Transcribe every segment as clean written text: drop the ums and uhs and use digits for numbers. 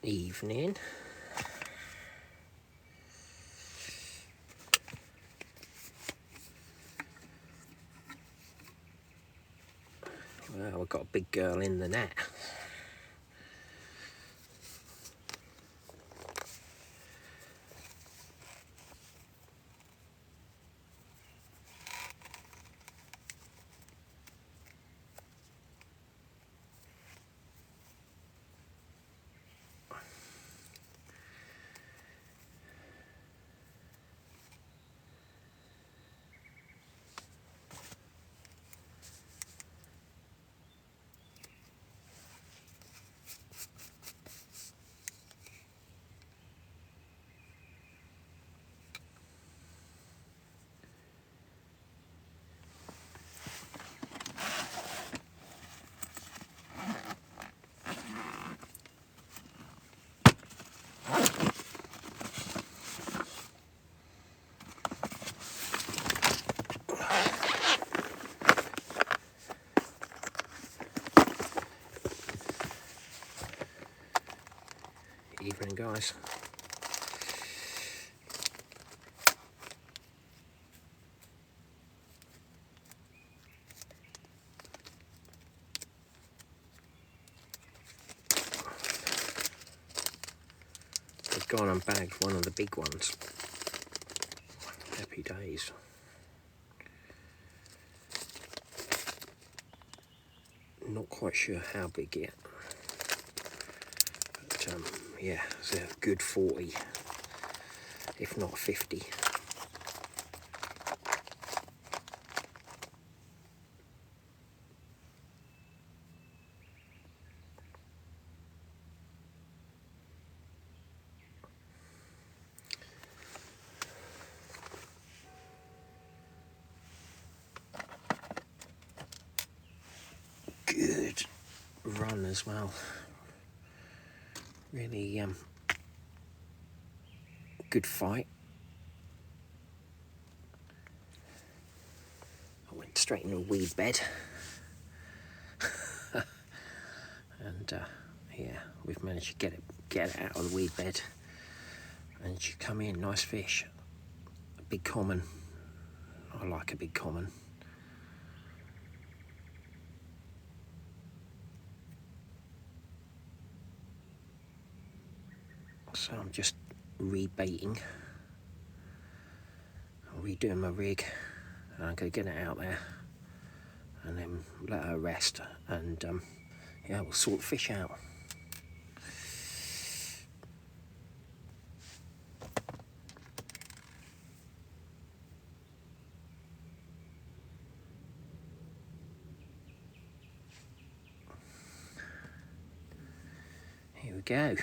Evening. Well, we've got a big girl in the net. Evening, guys. I've gone and bagged one of the big ones. Happy days. Not quite sure how big yet. But yeah, it's a good 40, if not 50. Good run as well. Really good fight. I went straight into a weed bed. And yeah, we've managed to get it out of the weed bed. And she come in, nice fish. A big common. I like a big common. So I'm just rebaiting, redoing my rig, and I'm going to get it out there and then let her rest, and yeah, we'll sort the fish out. Here we go.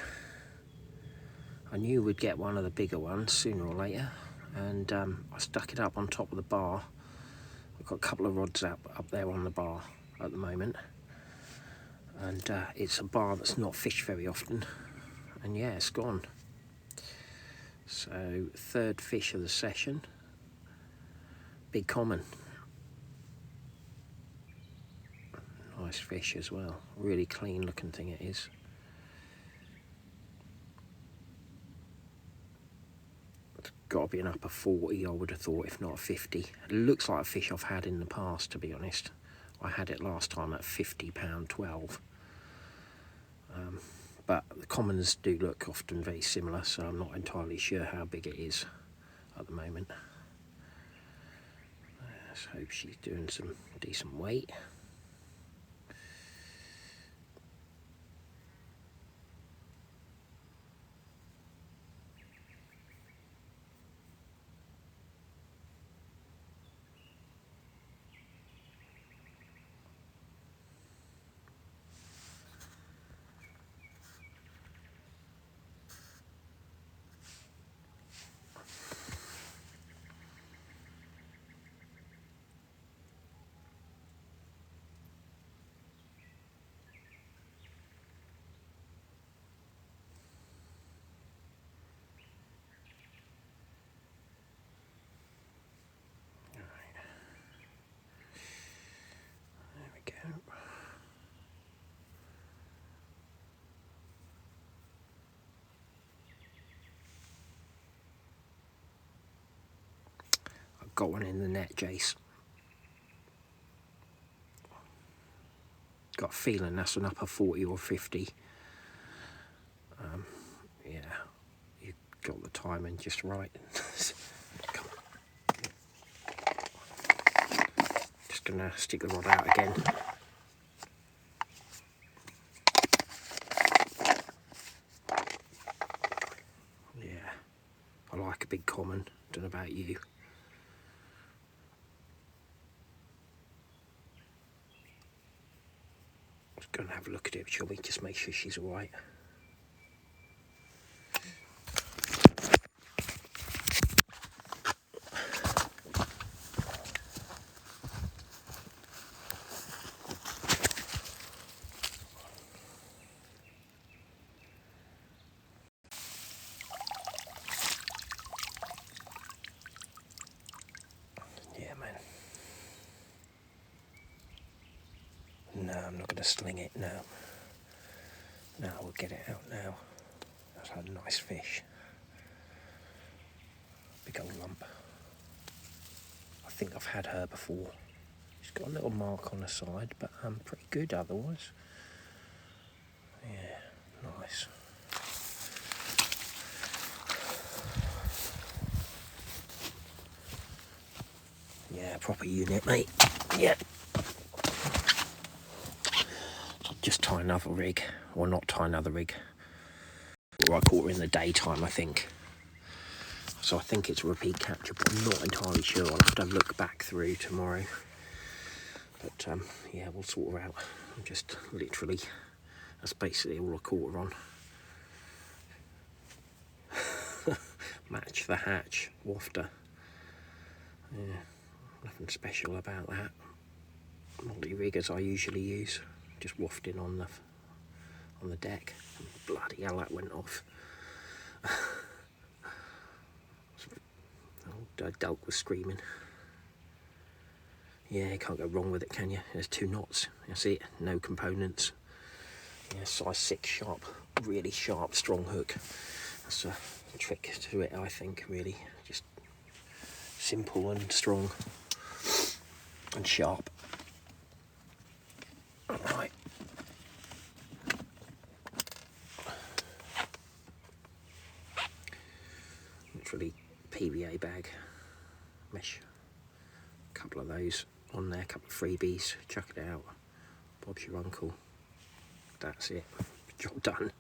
I knew we'd get one of the bigger ones sooner or later, and I stuck it up on top of the bar. I've got a couple of rods up there on the bar at the moment, and it's a bar that's not fished very often, and yeah, it's gone. So third fish of the session, big common. Nice fish as well, really clean looking thing it is. It's got to be an upper 40, I would have thought, if not a 50. It looks like a fish I've had in the past, to be honest. I had it last time at £50.12. But the commons do look often very similar, so I'm not entirely sure how big it is at the moment. Let's hope she's doing some decent weight. got one in the net, Jace. Got a feeling that's an upper 40 or 50. Yeah, you got the timing just right. Come on. Just gonna stick the rod out again. Yeah, I like a big common. Don't know about you. Just gonna have a look at it, shall we? Just make sure she's all right. Yeah, man. No, I'm not gonna sling it, no. No, we'll get it out now. That's a nice fish. Big old lump. I think I've had her before. She's got a little mark on the side, but pretty good otherwise. Yeah, nice. Yeah, proper unit, mate. Yeah. Just tie another rig, or not tie another rig. Or I caught her in the daytime, I think. So I think it's a repeat capture, but I'm not entirely sure. I'll have to look back through tomorrow. But yeah, we'll sort her out. I'm just literally, that's basically all I caught her on. Match the hatch, wafter. Yeah, nothing special about that. Multi rig as I usually use, just wafting on the deck. Bloody hell, that went off. Old Delk was screaming. Yeah, you can't go wrong with it, can you? There's 2 knots. That's it. No components. Yeah, size 6 sharp, really sharp, strong hook. That's a trick to it, I think. Really, just simple and strong and sharp. All right. Literally PVA bag, mesh, a couple of those on there, a couple of freebies, chuck it out, Bob's your uncle, that's it, job done.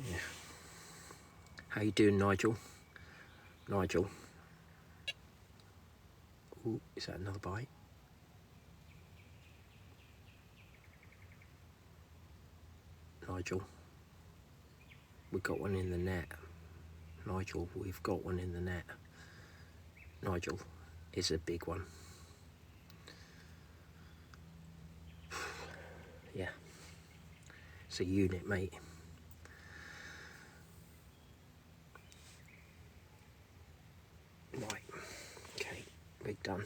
Yeah. How you doing, Nigel? Nigel? Ooh, is that another bite? Nigel, we got one in the net. Nigel, we've got one in the net. Nigel is a big one. Yeah, it's a unit, mate. Right, okay, rig done.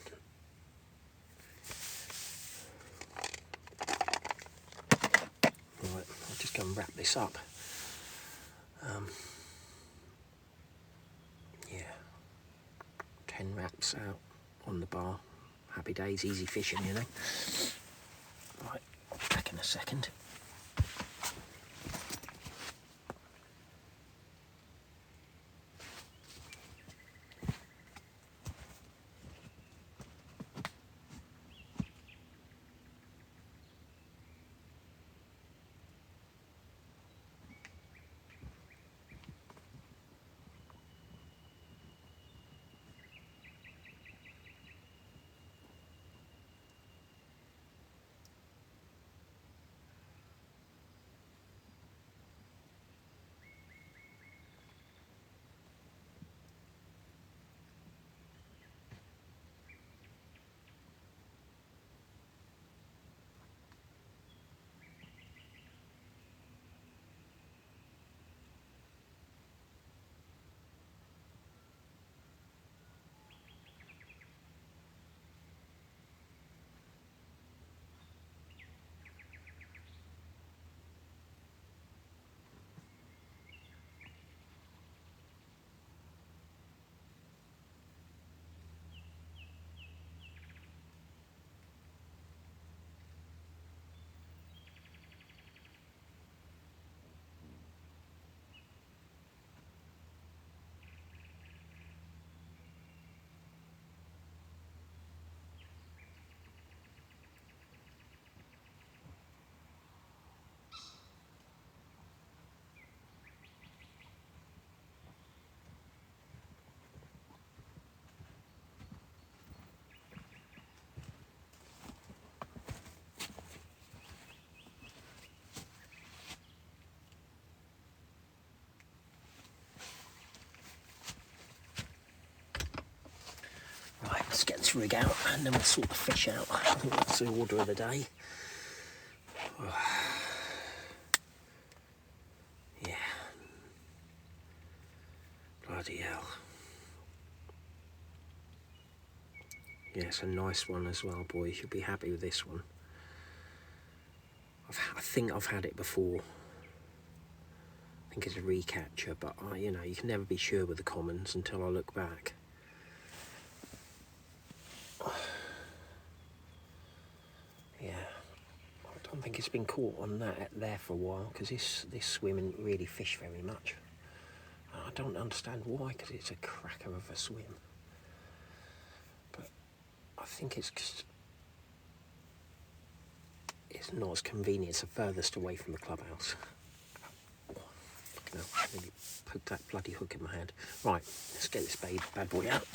Right, I'll just go and wrap this up. Yeah, 10 wraps out on the bar. Happy days, easy fishing, you know. Right, back in a second. this rig out and then we'll sort the fish out. I think that's the order of the day. Yeah. Bloody hell. Yeah, it's a nice one as well, boys. You'll be happy with this one. I think I've had it before. I think it's a recapture, but you know, you can never be sure with the commons until I look back. Yeah, I don't think it's been caught on that there for a while because this swim isn't really fish very much. I don't understand why, because it's a cracker of a swim. But I think it's just, it's not as convenient. It's the furthest away from the clubhouse. Fucking hell, really poked that bloody hook in my hand. Right, let's get this bad boy out.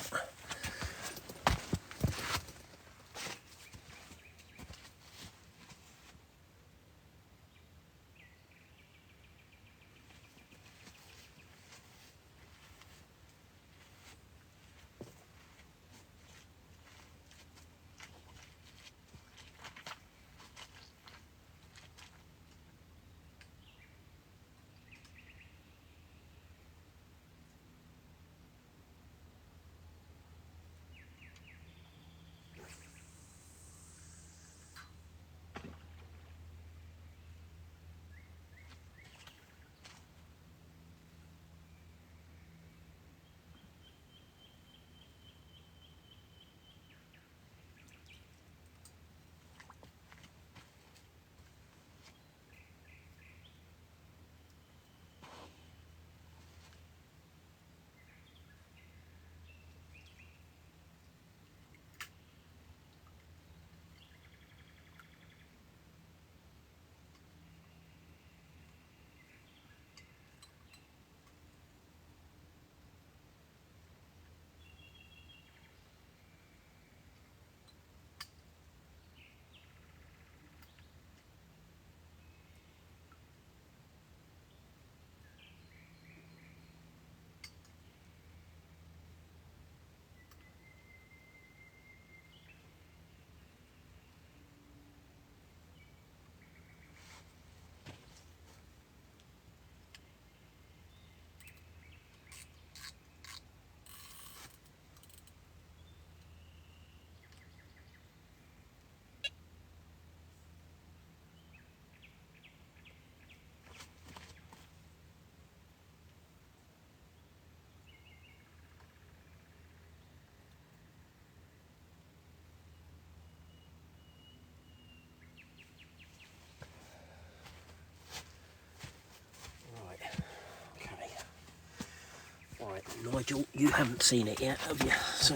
Right, Nigel, you haven't seen it yet, have you? So,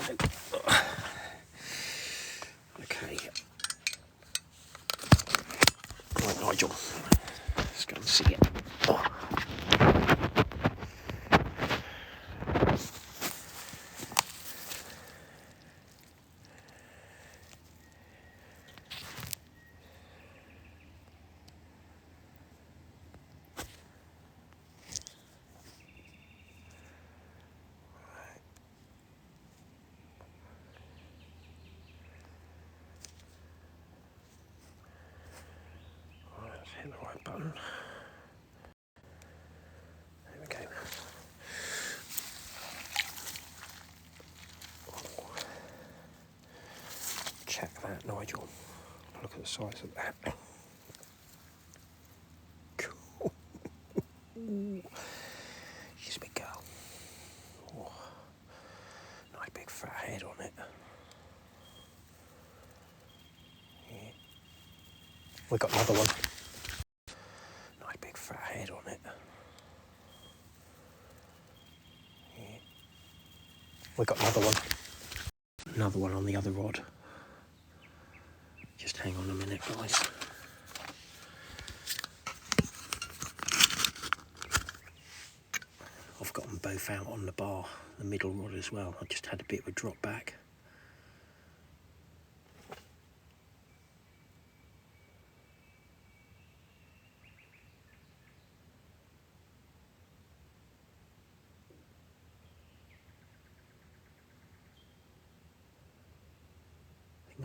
okay. Right, Nigel, let's go and see it. Oh. Hit the right button. There we go. Check that, Nigel. Look at the size of that. Cool. She's a big girl. Oh. Nice big fat head on it. Yeah. We got another one. Nice big fat head on it. Yeah. We got another one. Another one on the other rod. Just hang on a minute, guys. I've got them both out on the bar, the middle rod as well. I just had a bit of a drop back.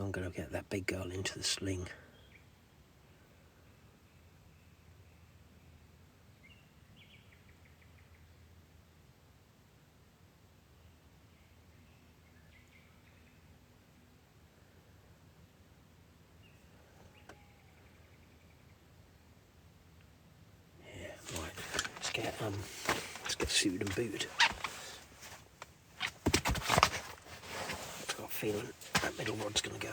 I'm going to get that big girl into the sling. Yeah, right. Let's get suited and booted. I've got a feeling that middle rod's going to go.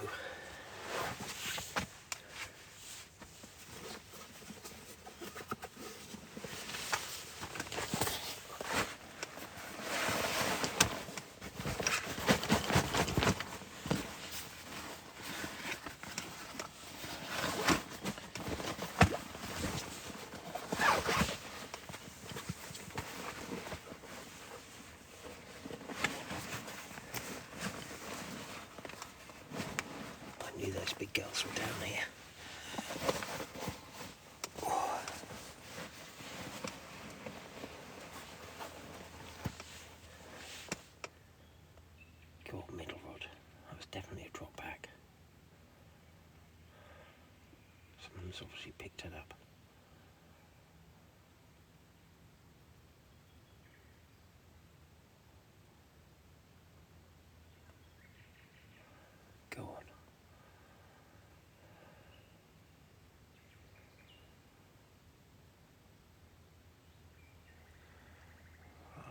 I knew those big girls were down here. God, middle rod. That was definitely a drop back. Someone's obviously picked it up. Go on.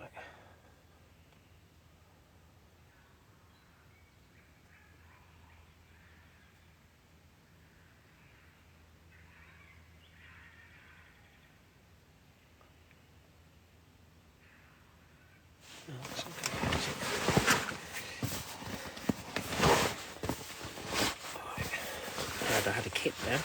Right. No, it's okay. Right. Glad I had a kit there.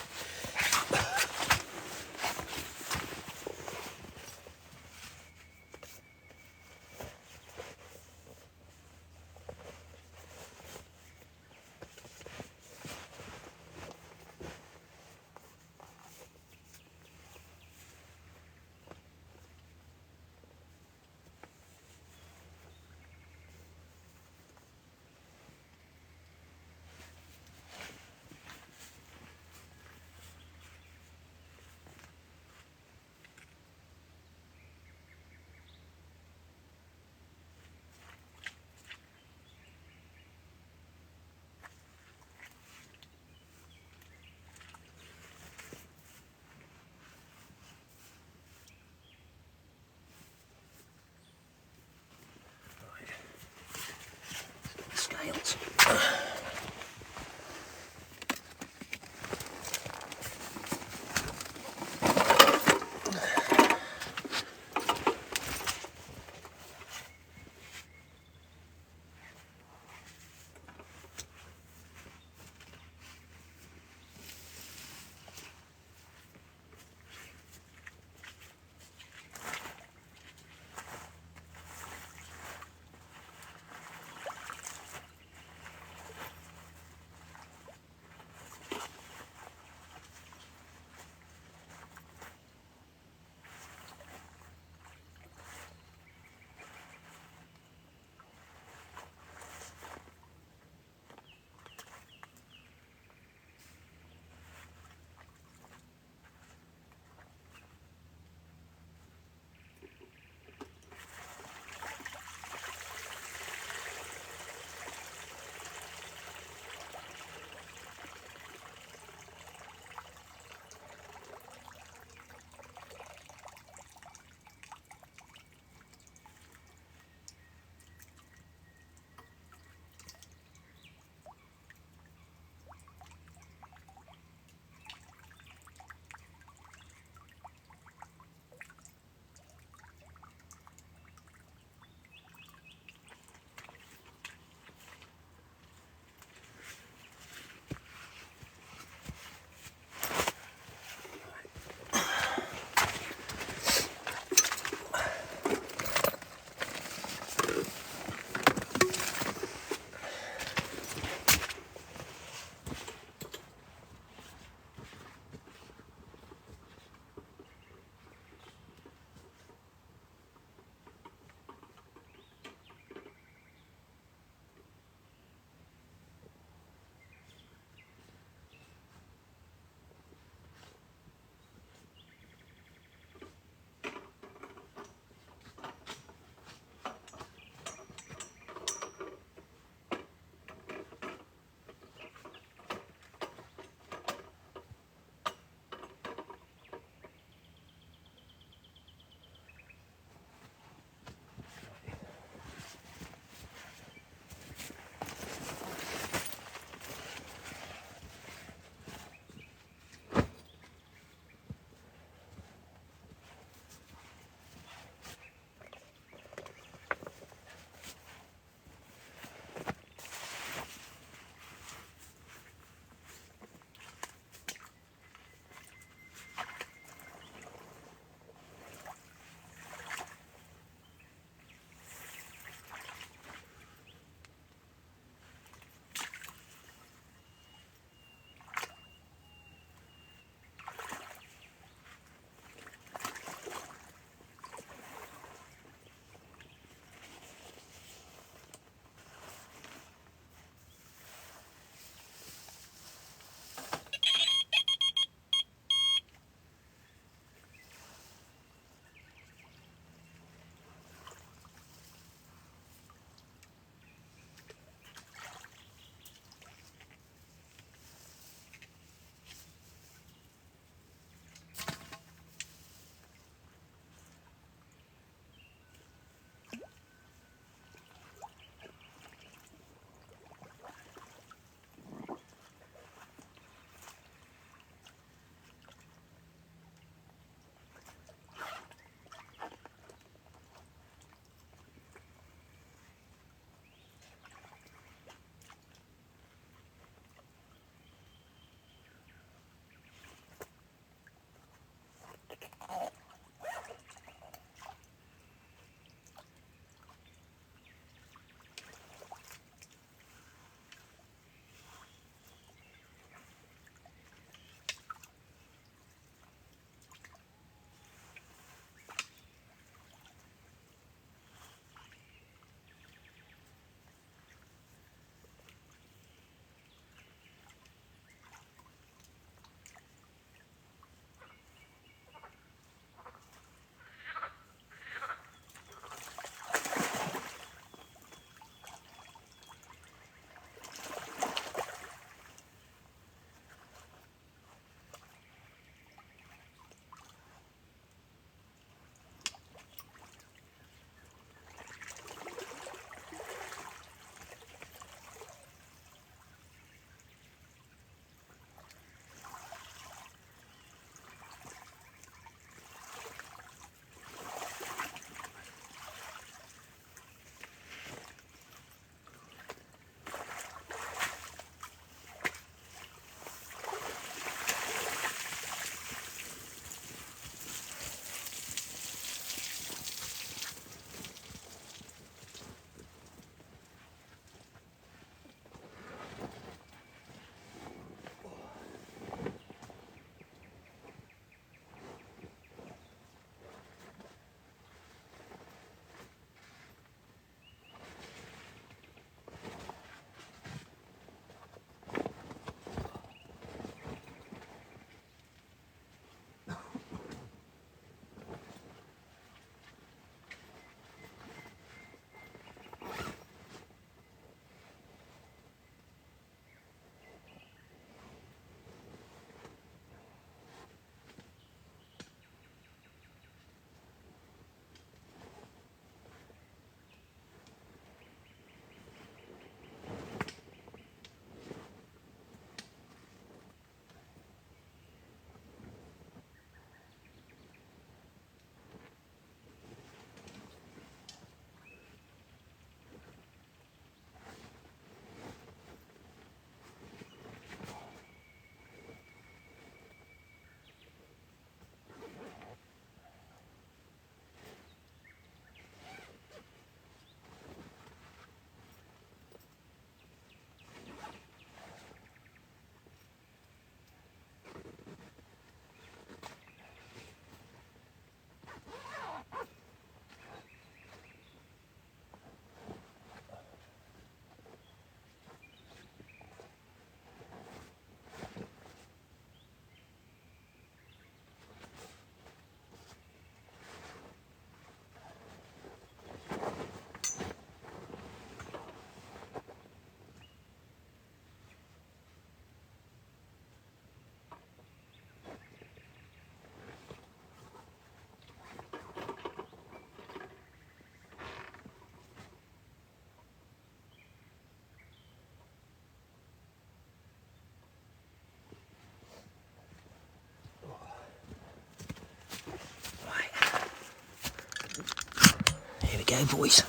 Here we go, boys.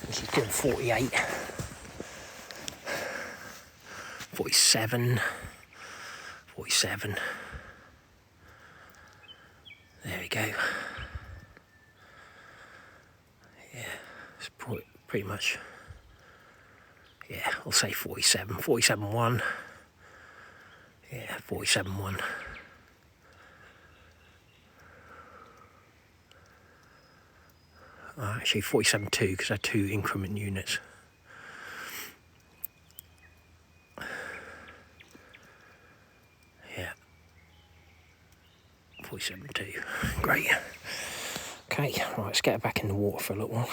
This is doing 48, 47, 47. There we go. Yeah, it's pretty much, yeah, I'll say 47, 47.1. Yeah, 47.1. Actually 47.2 because they're 2 increment units. Yeah, 47.2. Great. Okay, right, let's get her back in the water for a little while.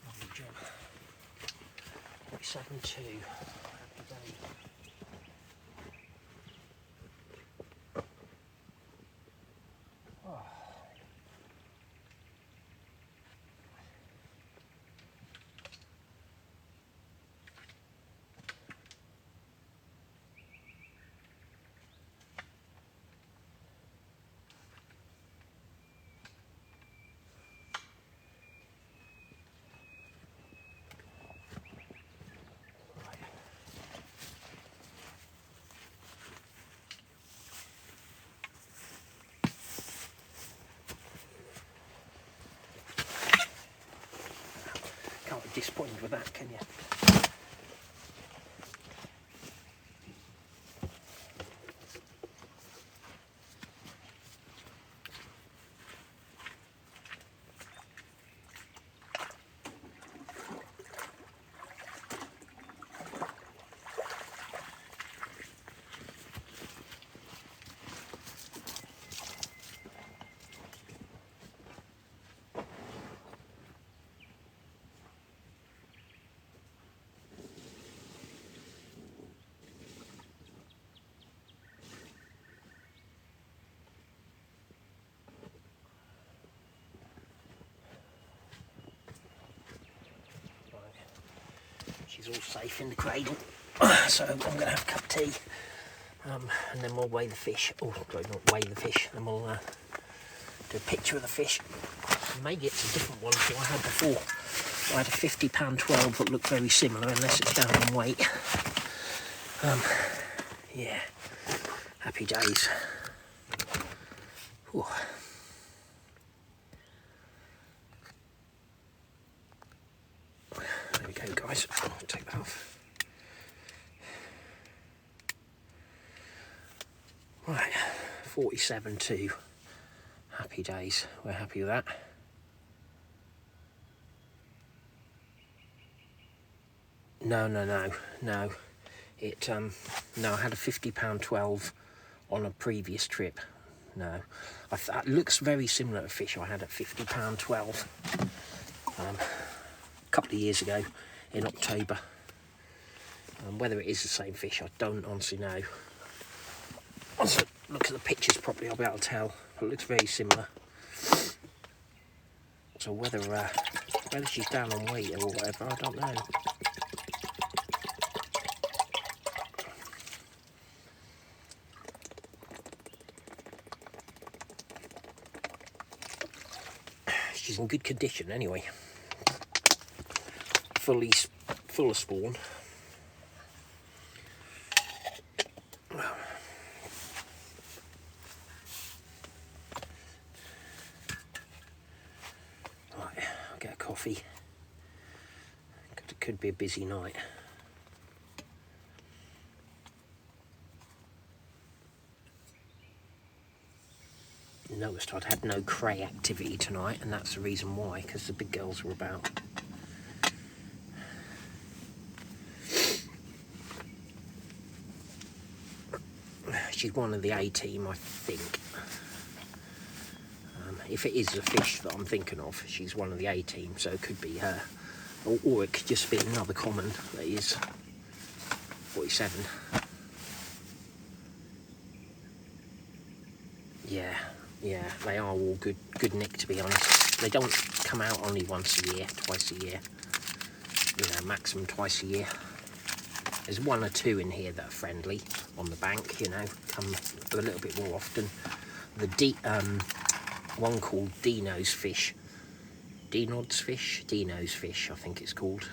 Lovely job. 47.2. Happy day. Can't be disappointed with that, can you? She's all safe in the cradle, so I'm going to have a cup of tea, and then we'll weigh the fish. Oh, sorry, not weigh the fish, and we'll do a picture of the fish. Maybe it's a different one to what I had before. I had a £50 12 that looked very similar, unless it's down in weight. Yeah, happy days. Ooh. There we go, guys. I'll take that off. Right, 47.2. Happy days. We're happy with that. No. It no, I had a £50 12 on a previous trip. No, it looks very similar to fish I had at £50 12 a couple of years ago in October. Whether it is the same fish, I don't honestly know. Once I look at the pictures properly, I'll be able to tell. It looks very similar. So whether she's down on weight or whatever, I don't know. She's in good condition anyway. Full of spawn. Right, I'll get a coffee. could be a busy night. Noticed I'd had no cray activity tonight, and that's the reason why, because the big girls were about. She's one of the A team, I think. If it is a fish that I'm thinking of, she's one of the A team, so it could be her. Or it could just be another common that is 47. Yeah, they are all good nick, to be honest. They don't come out only once a year, twice a year. You know, maximum twice a year. There's one or two in here that are friendly on the bank, you know, come a little bit more often. The one called Dino's fish. Dino's fish, I think it's called.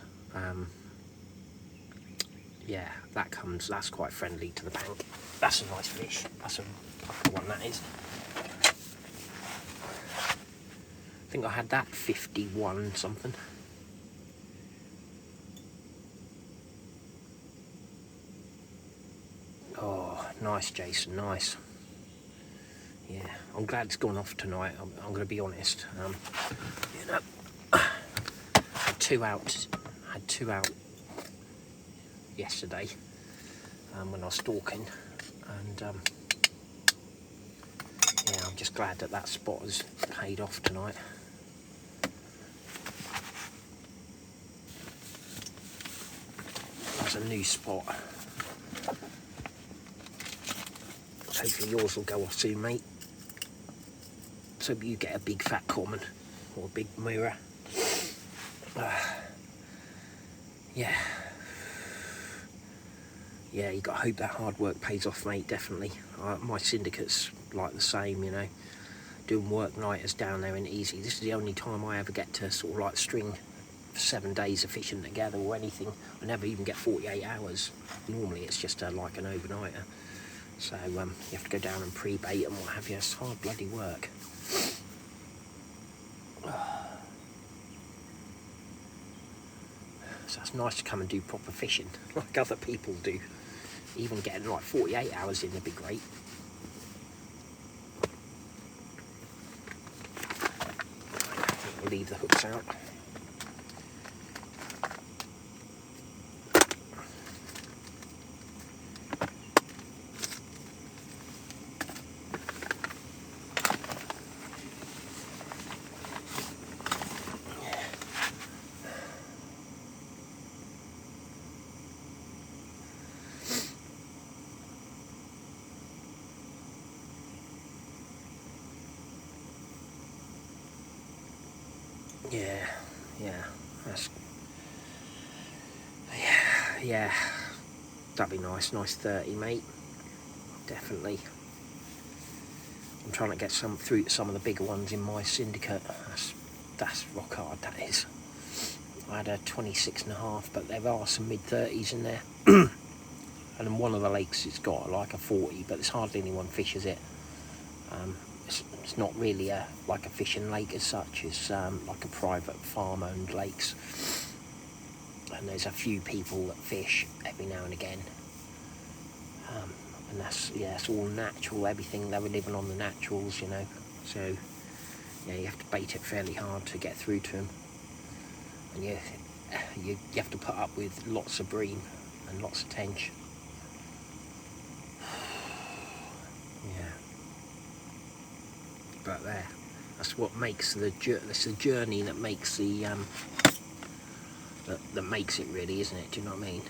Yeah, that's quite friendly to the bank. That's a nice fish. That's a one, that is. I think I had that 51 something. Oh, nice, Jason, nice. Yeah, I'm glad it's gone off tonight. I'm going to be honest. You know, had two out yesterday when I was stalking, and yeah, I'm just glad that spot has paid off tonight. That's a new spot. Hopefully yours will go off soon, mate. So you get a big fat common or a big mirror. Yeah, you got to hope that hard work pays off, mate, definitely. My syndicate's like the same, you know. Doing work nighters down there ain't easy. This is the only time I ever get to sort of like string 7 days of fishing together or anything. I never even get 48 hours. Normally it's just like an overnighter. So you have to go down and pre-bait and what have you. It's hard bloody work. So it's nice to come and do proper fishing like other people do. Even getting like 48 hours in would be great. We'll leave the hooks out. Yeah, that'd be nice 30, mate, definitely. I'm trying to get through some of the bigger ones in my syndicate. That's rock hard, that is. I had a 26.5, but there are some mid-30s in there. And in one of the lakes it's got like a 40, but there's hardly anyone fishes it. It's not really like a fishing lake as such. It's like a private farm-owned lakes. And there's a few people that fish every now and again. And it's all natural, everything. They were living on the naturals, you know. So, yeah, you have to bait it fairly hard to get through to them. And you have to put up with lots of bream and lots of tench. Yeah. But that's what makes the journey that makes the that makes it, really, isn't it? Do you know what I mean?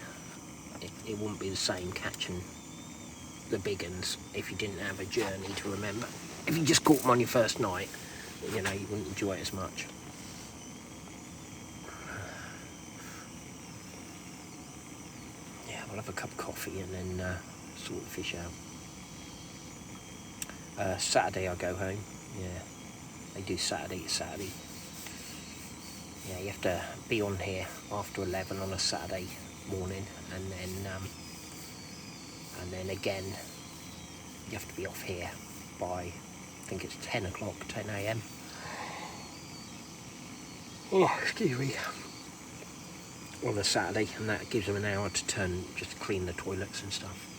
It wouldn't be the same catching the big uns if you didn't have a journey to remember. If you just caught them on your first night, you know, you wouldn't enjoy it as much. Yeah, we'll have a cup of coffee and then sort the fish out. Saturday I go home. Yeah, they do Saturday to Saturday. Yeah, you have to be on here after 11 on a Saturday morning, and then again you have to be off here by, I think it's 10 o'clock, 10 a.m. Oh, excuse me. on a Saturday, and that gives them an hour to just clean the toilets and stuff.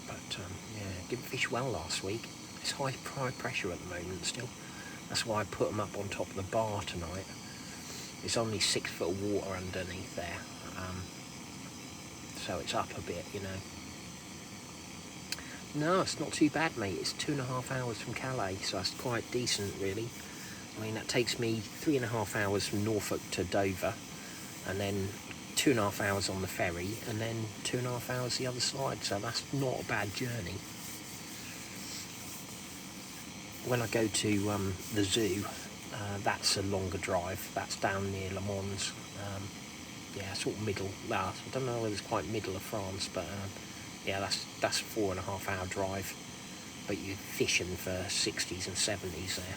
But yeah, didn't fish well last week. It's high pressure at the moment still. That's why I put them up on top of the bar tonight. It's only 6 foot of water underneath there, so it's up a bit, you know. No, it's not too bad, mate. It's 2.5 hours from Calais, so that's quite decent, really. I mean, that takes me 3.5 hours from Norfolk to Dover, and then 2.5 hours on the ferry, and then 2.5 hours the other side, so that's not a bad journey. When I go to the zoo, that's a longer drive. That's down near Le Mans. Yeah, sort of middle. I don't know whether it's quite middle of France, but yeah, that's 4.5 hour drive. But you're fishing for 60s and 70s there.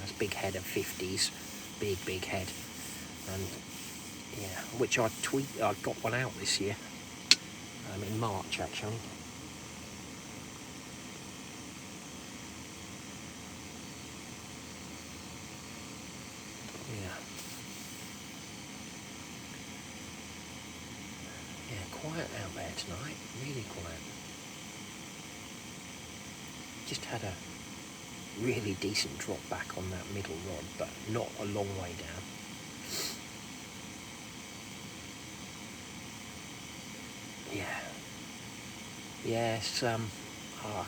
That's big head of 50s, big head, and yeah, which I got one out this year, in March actually. Yeah, quiet out there tonight, really quiet. Just had a really decent drop back on that middle rod, but not a long way down. Yeah, it's I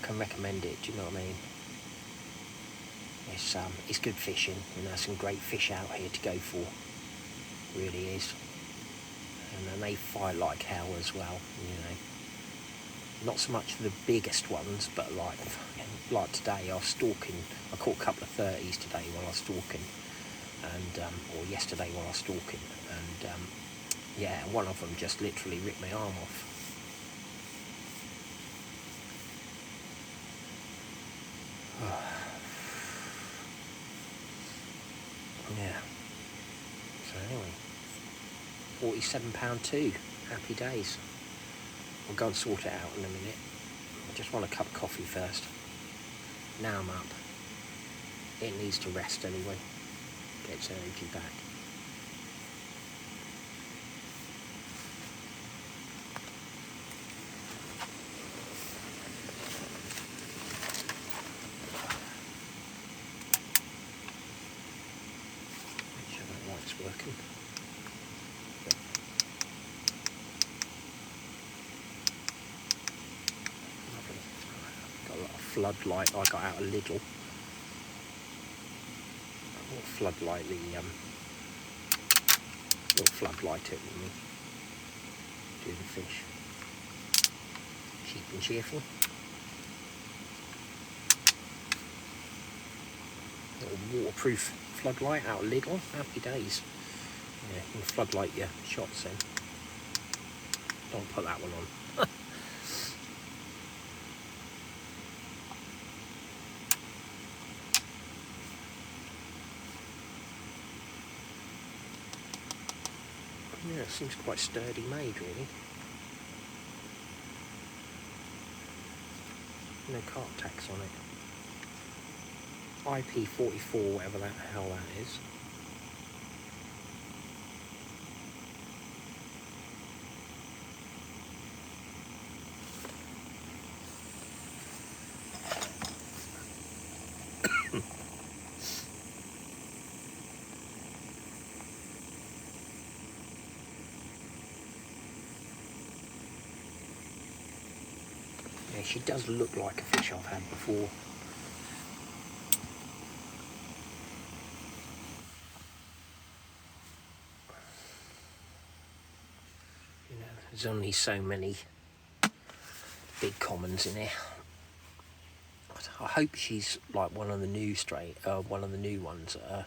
can recommend it. Do you know what I mean? It's good fishing, and there's some great fish out here to go for. Really is, and then they fight like hell as well. You know, not so much the biggest ones, but like today I was stalking. I caught a couple of 30s today while I was stalking, and or yesterday while I was stalking, and yeah, one of them just literally ripped my arm off. Yeah. So anyway, £47.2. Happy days. I'll go and sort it out in a minute. I just want a cup of coffee first. Now I'm up. It needs to rest anyway. Get its energy back. Make sure that light's working. Lovely. Got a lot of floodlight I got out of Lidl. Or floodlight, the little floodlight it with me. Do the fish. Cheap and cheerful. Little waterproof floodlight out of Lidl. Happy days. Yeah, you can floodlight your shots in. Don't put that one on. Yeah, it seems quite sturdy made, really. No carp tax on it. IP44, whatever the hell that is. Yeah, she does look like a fish I've had before. You know, there's only so many big commons in here. I hope she's like one of the new ones that are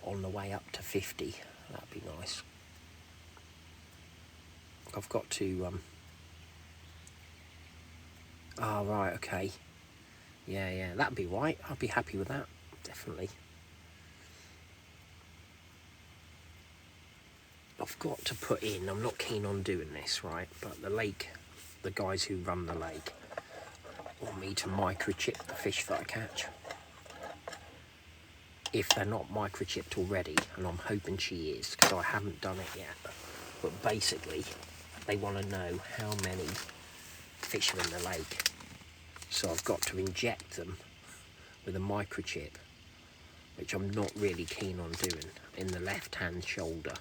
on the way up to 50. That'd be nice. I've got to oh, right, okay. Yeah, that'd be right. I'd be happy with that, definitely. I've got to put in, I'm not keen on doing this, right, but the lake, the guys who run the lake want me to microchip the fish that I catch. if they're not microchipped already, and I'm hoping she is, because I haven't done it yet. But basically, they want to know how many fish are in the lake. So I've got to inject them with a microchip, which I'm not really keen on doing, in the left-hand shoulder.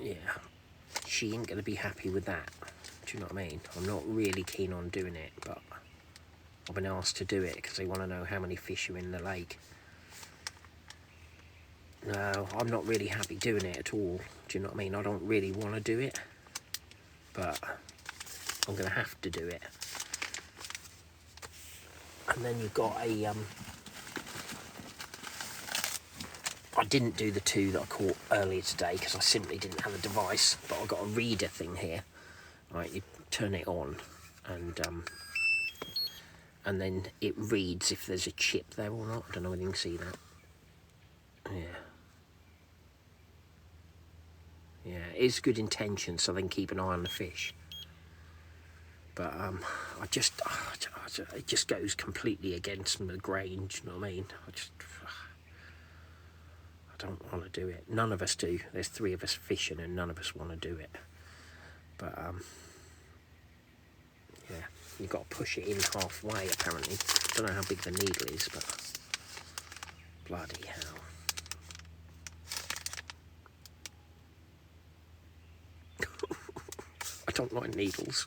Yeah, she ain't going to be happy with that. Do you know what I mean? I'm not really keen on doing it, but I've been asked to do it because they want to know how many fish are in the lake. No, I'm not really happy doing it at all. Do you know what I mean? I don't really want to do it, but I'm going to have to do it. And then you've got a... I didn't do the two that I caught earlier today because I simply didn't have a device, but I've got a reader thing here. Right, you turn it on, and then it reads if there's a chip there or not. I don't know whether you can see that. Yeah. Yeah, it's good intention, so they can keep an eye on the fish. But it just goes completely against the grain, do you know what I mean? I don't want to do it. None of us do. There's 3 of us fishing and none of us want to do it. But, yeah, you've got to push it in halfway, apparently. Don't know how big the needle is, but bloody hell. I don't like needles.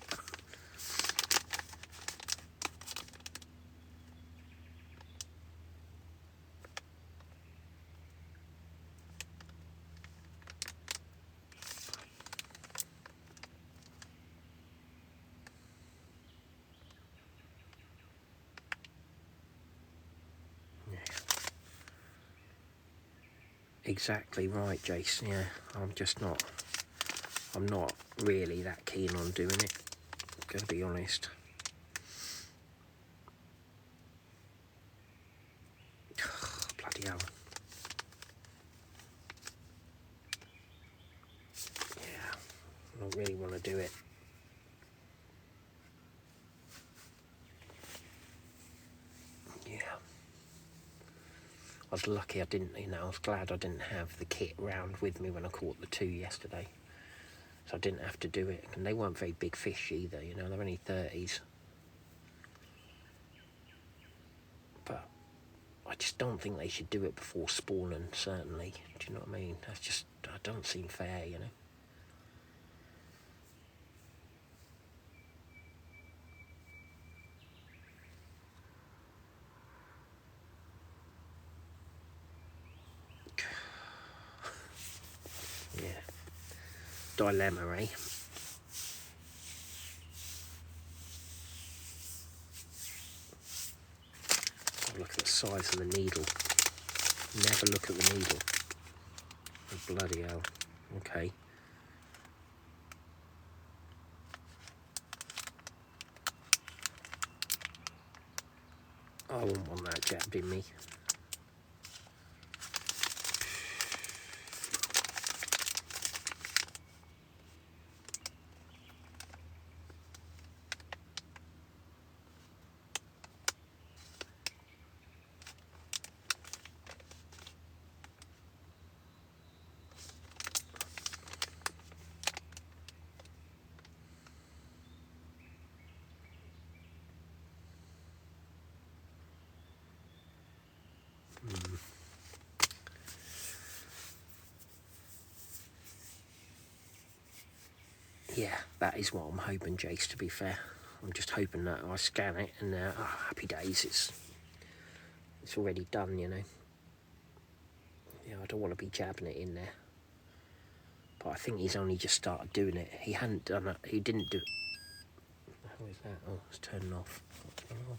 Exactly right, Jace. Yeah, I'm not really that keen on doing it, I'm going to be honest. Bloody hell. Yeah, I don't really want to do it. Yeah. I was lucky I didn't, I was glad I didn't have the kit round with me when I caught the 2 yesterday. So I didn't have to do it. And they weren't very big fish either, they're only 30s. But I just don't think they should do it before spawning, certainly. Do you know what I mean? That's just, I don't seem fair, Yeah. Dilemma, eh? Oh, look at the size of the needle. Never look at the needle. Oh, bloody hell. Okay. I wouldn't want that jabbed in me. Yeah, that is what I'm hoping, Jace, to be fair. I'm just hoping that I scan it and happy days, it's already done, Yeah, I don't want to be jabbing it in there. But I think he's only just started doing it. He hadn't done it, he didn't do it. How is that? Oh, it's turning off. What's going on?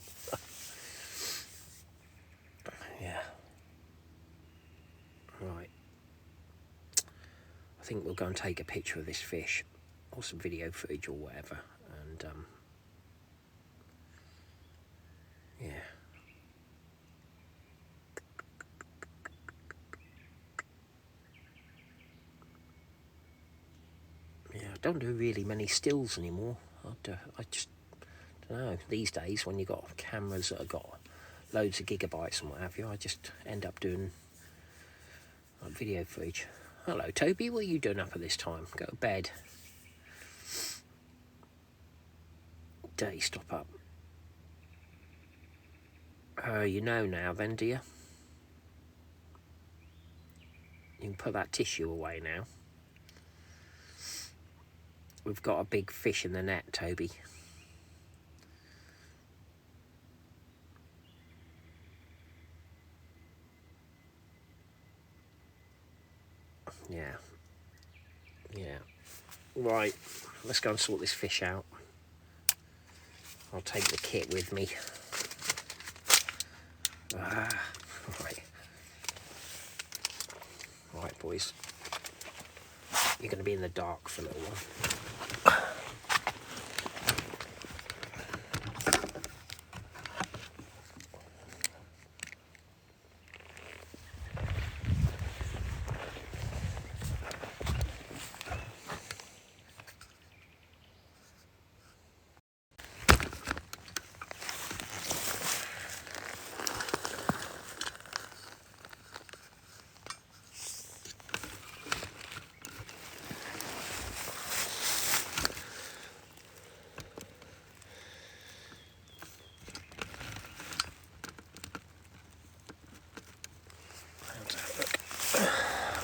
Yeah. Right. I think we'll go and take a picture of this fish, or some video footage or whatever, and yeah. Yeah, I don't do really many stills anymore. I just don't know. These days, when you've got cameras that have got loads of gigabytes and what have you, I just end up doing like video footage. Hello, Toby. What are you doing up at this time? Go to bed. Day, stop up. You know now then, do you? You can put that tissue away now. We've got a big fish in the net, Toby. Yeah. Yeah. Right, let's go and sort this fish out. I'll take the kit with me. Right. Right, boys. You're going to be in the dark for a little while.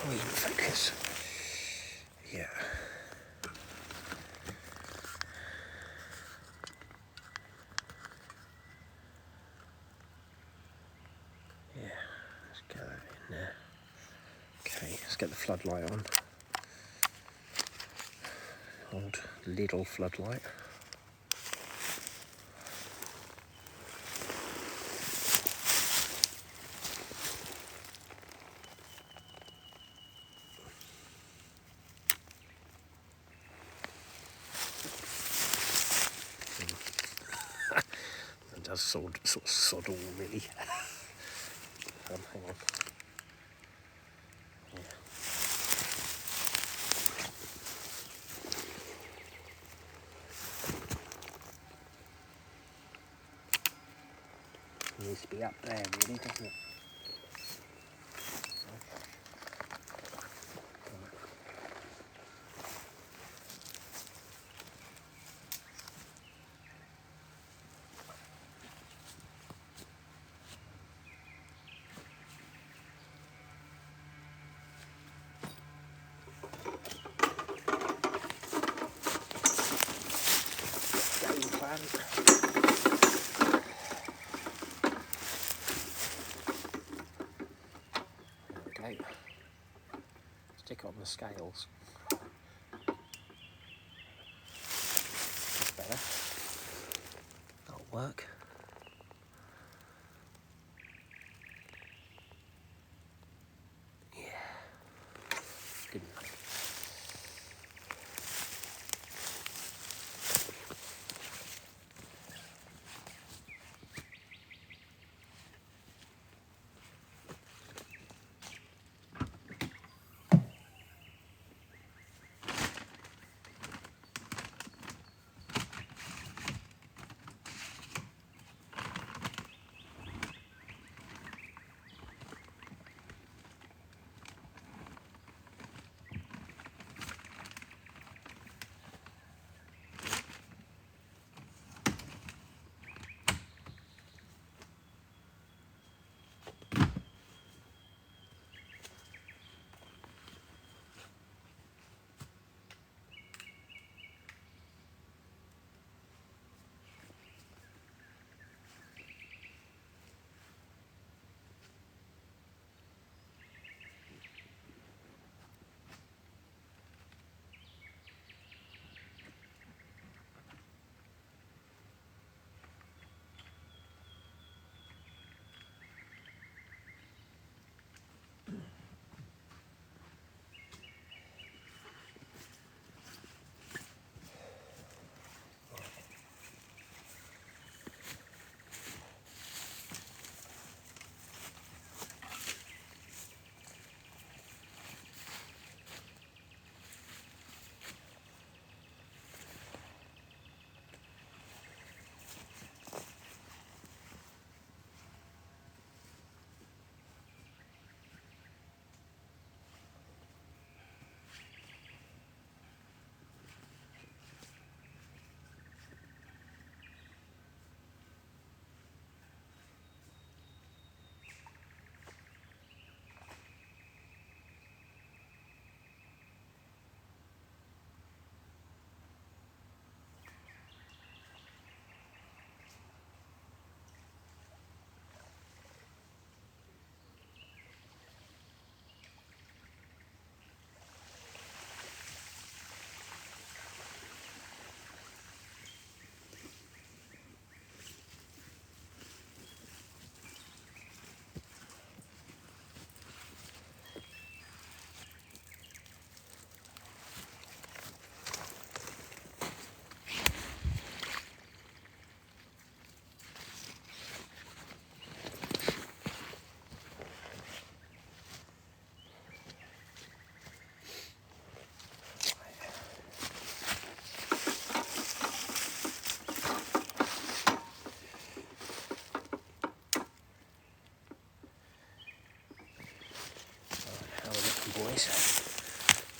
We can focus. Yeah. Yeah, let's get that in there. Okay, let's get the floodlight on. Old Lidl floodlight. It does sort of sod all really. Hang on. Yeah. It needs to be up there really, doesn't it? Game plan. There we go. Stick it on the scales. That's better. That'll work. Yeah. Good enough.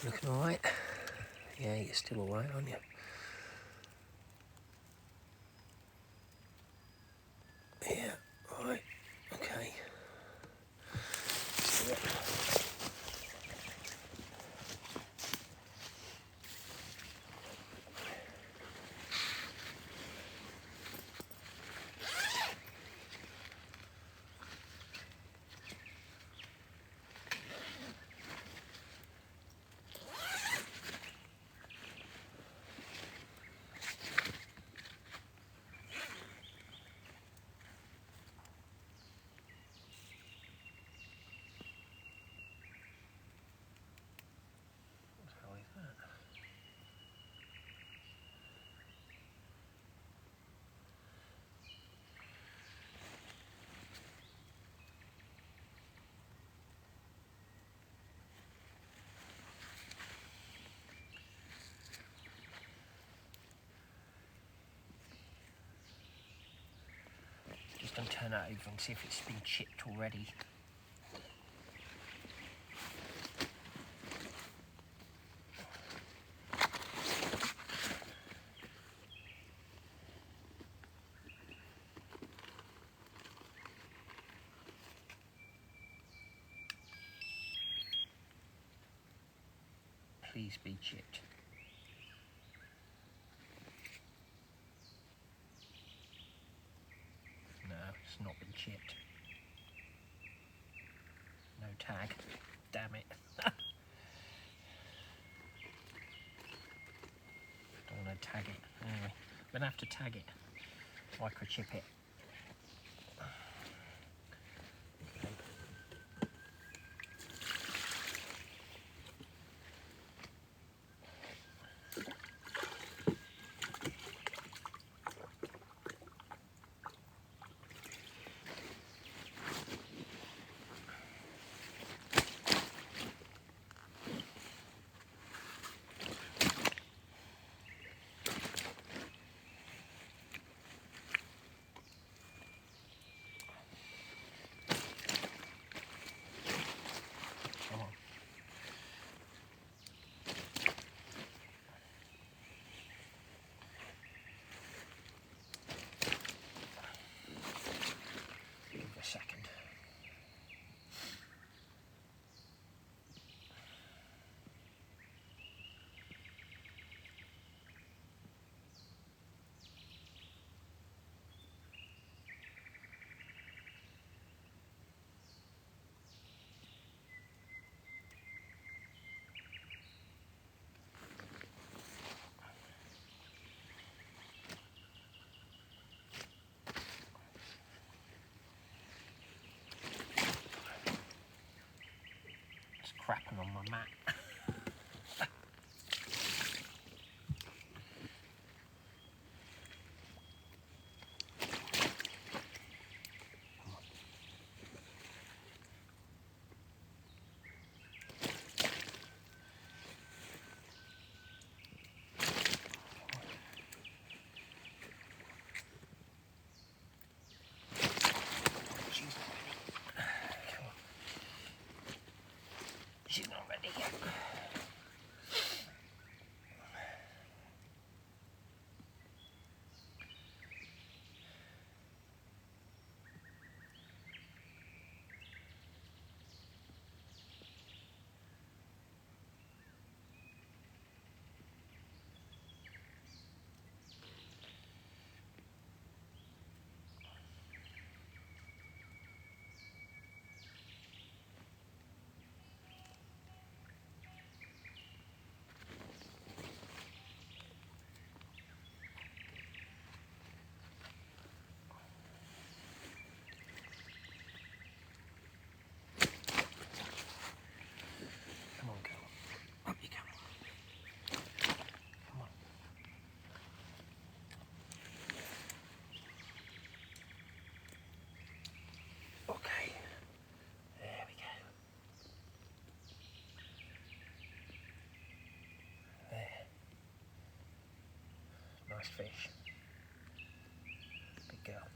Looking alright? Yeah, you're still alright, aren't you? Yeah, alright, okay. How is that? Just going to turn that over and see if it's been chipped already. Please be chipped. No, it's not been chipped. No tag. Damn it. Don't want to tag it. Anyway, I'm going to have to tag it. Microchip it. Come on. Give it a second. It's crapping on my mat. She's not ready yet. Come on, girl. Up you come. Come on. Okay. There we go. There. Nice fish. Big girl.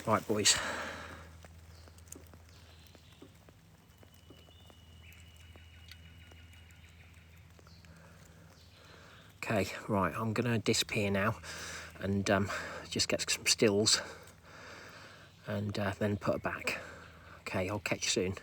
Right, boys. Okay, right, I'm going to disappear now and just get some stills and then put her back. Okay, I'll catch you soon.